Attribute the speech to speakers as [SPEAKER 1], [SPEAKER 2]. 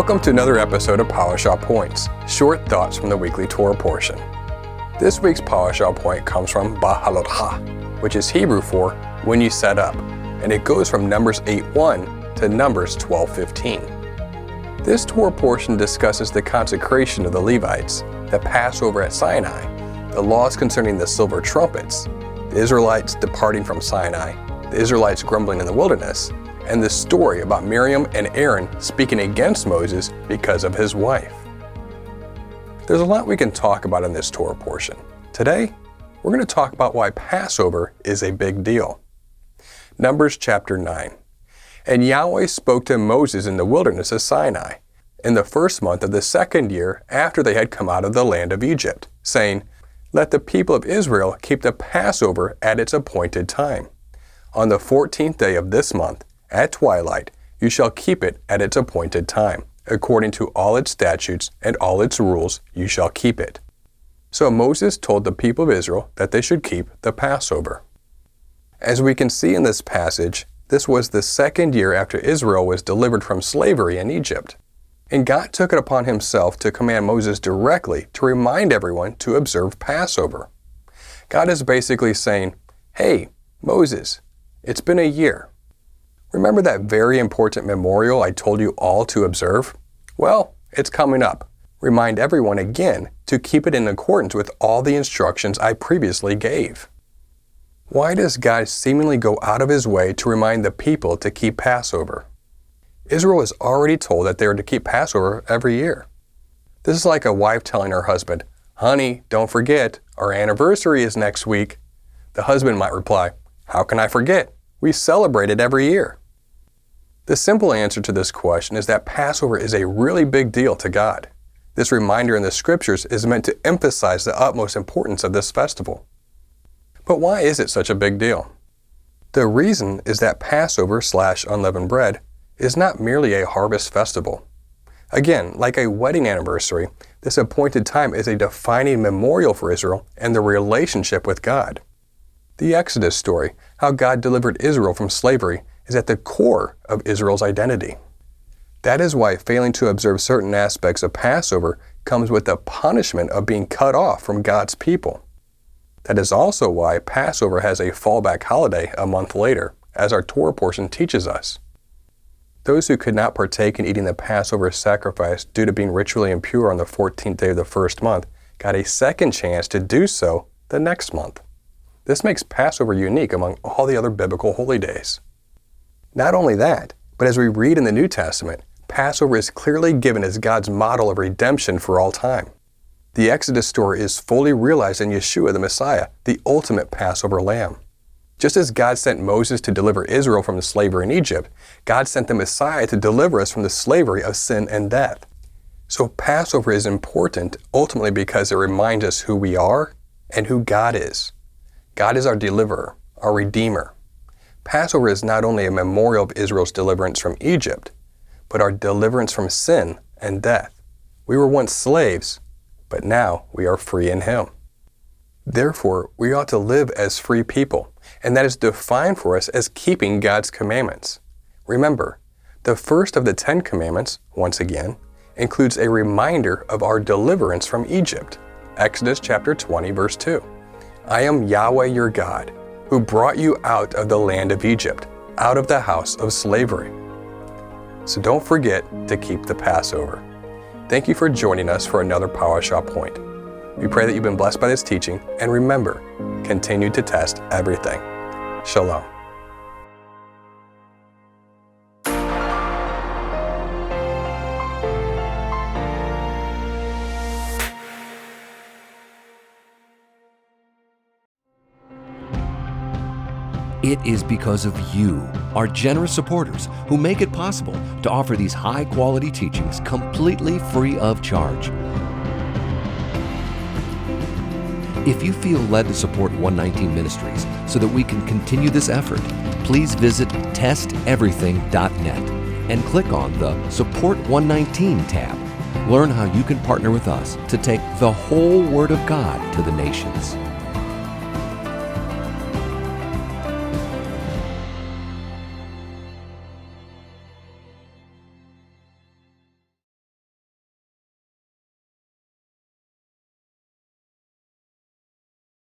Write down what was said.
[SPEAKER 1] Welcome to another episode of Parashah Points, short thoughts from the weekly Torah portion. This week's Parashah Point comes from Beha'alotcha, which is Hebrew for when you set up, and it goes from Numbers 8:1 to Numbers 12:15. This Torah portion discusses the consecration of the Levites, the Passover at Sinai, the laws concerning the silver trumpets, the Israelites departing from Sinai, the Israelites grumbling in the wilderness, and the story about Miriam and Aaron speaking against Moses because of his wife. There's a lot we can talk about in this Torah portion. Today, we're going to talk about why Passover is a big deal. Numbers chapter 9. And Yahweh spoke to Moses in the wilderness of Sinai, in the first month of the second year after they had come out of the land of Egypt, saying, Let the people of Israel keep the Passover at its appointed time. On the 14th day of this month, at twilight, you shall keep it at its appointed time. According to all its statutes and all its rules, you shall keep it. So Moses told the people of Israel that they should keep the Passover. As we can see in this passage, this was the second year after Israel was delivered from slavery in Egypt. And God took it upon himself to command Moses directly to remind everyone to observe Passover. God is basically saying, Hey, Moses, it's been a year. Remember that very important memorial I told you all to observe? Well, it's coming up. Remind everyone again to keep it in accordance with all the instructions I previously gave. Why does God seemingly go out of his way to remind the people to keep Passover? Israel was already told that they were to keep Passover every year. This is like a wife telling her husband, Honey, don't forget, our anniversary is next week. The husband might reply, How can I forget? We celebrate it every year. The simple answer to this question is that Passover is a really big deal to God. This reminder in the scriptures is meant to emphasize the utmost importance of this festival. But why is it such a big deal? The reason is that Passover/unleavened bread is not merely a harvest festival. Again, like a wedding anniversary, this appointed time is a defining memorial for Israel and their relationship with God. The Exodus story, how God delivered Israel from slavery, is at the core of Israel's identity. That is why failing to observe certain aspects of Passover comes with the punishment of being cut off from God's people. That is also why Passover has a fallback holiday a month later, as our Torah portion teaches us. Those who could not partake in eating the Passover sacrifice due to being ritually impure on the 14th day of the first month got a second chance to do so the next month. This makes Passover unique among all the other biblical holy days. Not only that, but as we read in the New Testament, Passover is clearly given as God's model of redemption for all time. The Exodus story is fully realized in Yeshua the Messiah, the ultimate Passover lamb. Just as God sent Moses to deliver Israel from the slavery in Egypt, God sent the Messiah to deliver us from the slavery of sin and death. So Passover is important ultimately because it reminds us who we are and who God is. God is our deliverer, our redeemer. Passover is not only a memorial of Israel's deliverance from Egypt, but our deliverance from sin and death. We were once slaves, but now we are free in Him. Therefore, we ought to live as free people, and that is defined for us as keeping God's commandments. Remember, the first of the 10 commandments, once again, includes a reminder of our deliverance from Egypt. Exodus chapter 20, verse 2. I am Yahweh your God, who brought you out of the land of Egypt, out of the house of slavery. So don't forget to keep the Passover. Thank you for joining us for another Parashah Point. We pray that you've been blessed by this teaching, and remember, continue to test everything. Shalom.
[SPEAKER 2] It is because of you, our generous supporters, who make it possible to offer these high-quality teachings completely free of charge. If you feel led to support 119 Ministries so that we can continue this effort, please visit testeverything.net and click on the Support 119 tab. Learn how you can partner with us to take the whole Word of God to the nations.